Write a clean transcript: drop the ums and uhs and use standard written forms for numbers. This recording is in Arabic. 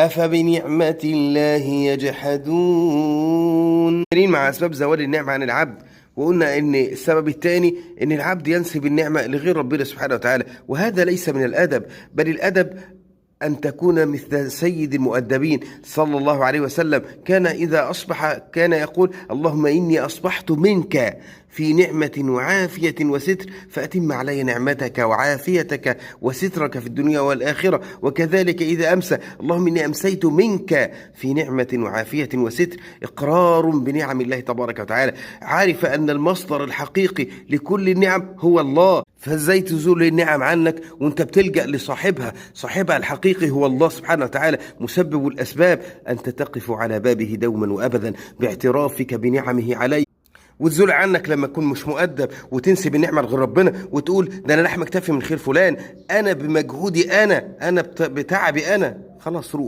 أفبنعمة الله يجحدون. مع أسباب زوال النعمة عن العبد، وقلنا ان السبب الثاني ان العبد ينسب النعمة لغير ربنا سبحانه وتعالى، وهذا ليس من الأدب، بل الأدب أن تكون مثل سيد المؤدبين صلى الله عليه وسلم. كان إذا أصبح كان يقول: اللهم إني أصبحت منك في نعمة وعافية وستر، فأتم علي نعمتك وعافيتك وسترك في الدنيا والآخرة. وكذلك إذا أمسى: اللهم إني أمسيت منك في نعمة وعافية وستر، إقرار بنعم الله تبارك وتعالى، عارف أن المصدر الحقيقي لكل النعم هو الله. فازاي تزول النعم عنك وانت بتلجأ لصاحبها؟ صاحبها الحقيقي هو الله سبحانه وتعالى، مسبب الأسباب. أنت تقف على بابه دوما وأبدا باعترافك بنعمه عليك، وتزول عنك لما تكون مش مؤدب وتنسب النعمة لغير ربنا وتقول: ده أنا لحم اكتفي من خير فلان، أنا بمجهودي، أنا بتعبي، أنا. خلاص روح.